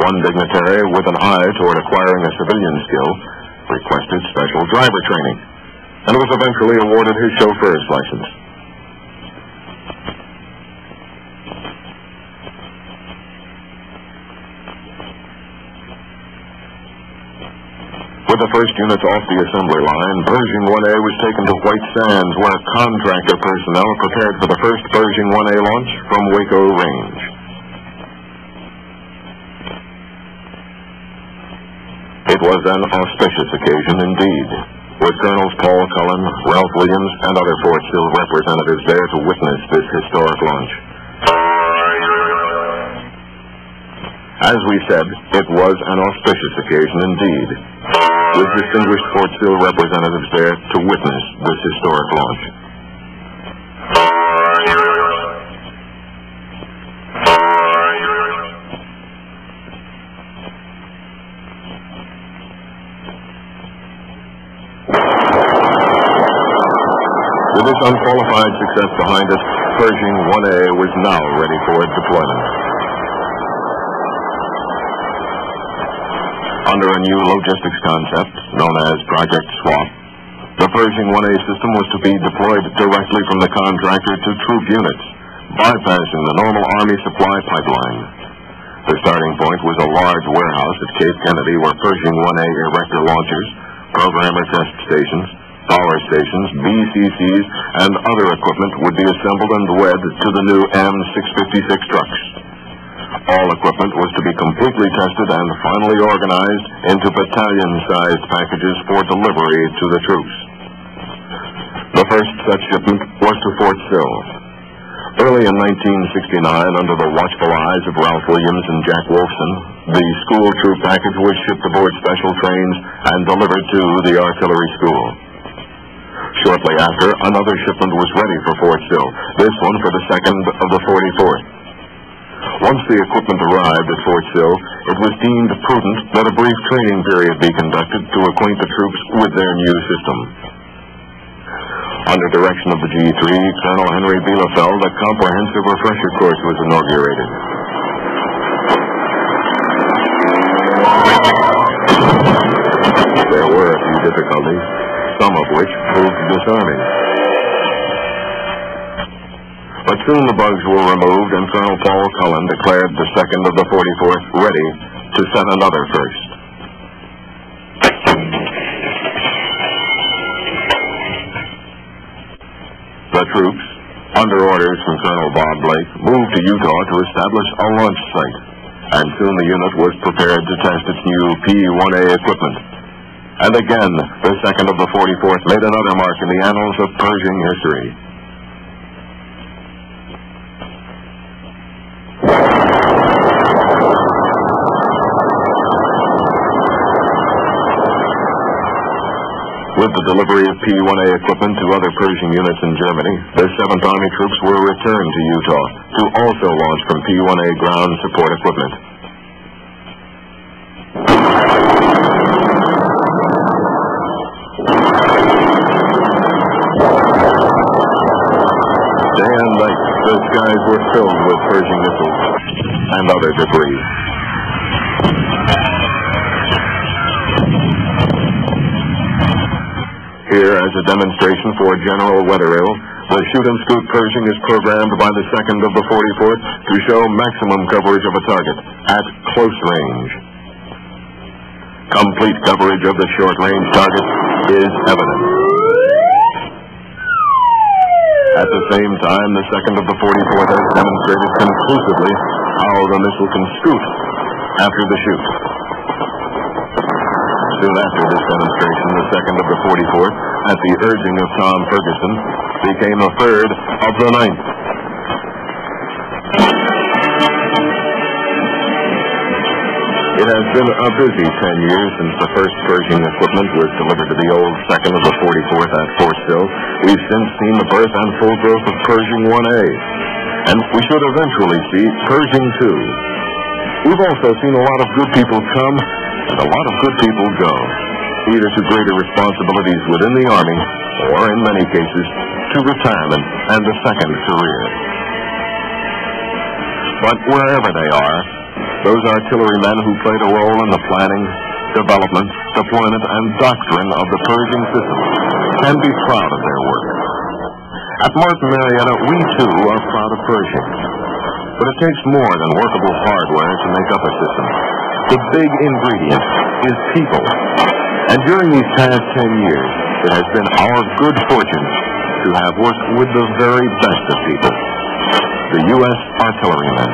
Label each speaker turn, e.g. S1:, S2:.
S1: one dignitary, with an eye toward acquiring a civilian skill, requested special driver training, and was eventually awarded his chauffeur's license. With the first units off the assembly line, Pershing 1A was taken to White Sands, where contractor personnel prepared for the first Pershing 1A launch from Waco Range. It was an auspicious occasion indeed, with Colonels Paul Cullen, Ralph Williams, and other Fort Sill representatives there to witness this historic launch. As we said, it was an auspicious occasion indeed, with distinguished Fort Sill representatives there to witness this historic launch. With this unqualified success behind us, Pershing 1A was now ready for deployment. Under a new logistics concept known as Project SWAP, the Pershing 1A system was to be deployed directly from the contractor to troop units, bypassing the normal Army supply pipeline. The starting point was a large warehouse at Cape Kennedy where Pershing 1A erector launchers, programmer test stations, power stations, BCCs, and other equipment would be assembled and wed to the new M656 trucks. All equipment was to be completely tested and finally organized into battalion-sized packages for delivery to the troops. The first such shipment was to Fort Sill. Early in 1969, under the watchful eyes of Ralph Williams and Jack Wolfson, the school troop package was shipped aboard special trains and delivered to the artillery school. Shortly after, another shipment was ready for Fort Sill, this one for the 2nd of the 44th. Once the equipment arrived at Fort Sill, it was deemed prudent that a brief training period be conducted to acquaint the troops with their new system. Under direction of the G3, Colonel Henry Bielefeld, a comprehensive refresher course was inaugurated. There were a few difficulties, some of which proved disarming. But soon the bugs were removed, and Colonel Paul Cullen declared the 2nd of the 44th ready to set another first. The troops, under orders from Colonel Bob Blake, moved to Utah to establish a launch site, and soon the unit was prepared to test its new P-1A equipment. And again, the 2nd of the 44th made another mark in the annals of Pershing history. With the delivery of P-1A equipment to other Pershing units in Germany, the 7th Army troops were returned to Utah to also launch from P-1A ground support equipment. Day and night, the skies were filled with Pershing missiles and other debris. Here, as a demonstration for General Wetherill, the shoot-and-scoot Pershing is programmed by the 2nd of the 44th to show maximum coverage of a target at close range. Complete coverage of the short-range target is evident. At the same time, the 2nd of the 44th has demonstrated conclusively how the missile can scoot after the shoot. Soon after this demonstration, the 2nd of the 44th, at the urging of Tom Ferguson, became a 3rd of the 9th. It has been a busy 10 years since the first Pershing equipment was delivered to the old 2nd of the 44th at Fort Sill. We've since seen the birth and full growth of Pershing 1A, and we should eventually see Pershing 2. We've also seen a lot of good people come and a lot of good people go, either to greater responsibilities within the Army, or in many cases, to retirement and a second career. But wherever they are, Those artillerymen who played a role in the planning, development, deployment, and doctrine of the Pershing system can be proud of their work. At Martin Marietta, we too are proud of Pershing. But it takes more than workable hardware to make up a system. The big ingredient is people. And during these past 10 years, it has been our good fortune to have worked with the very best of people, the U.S. artillerymen.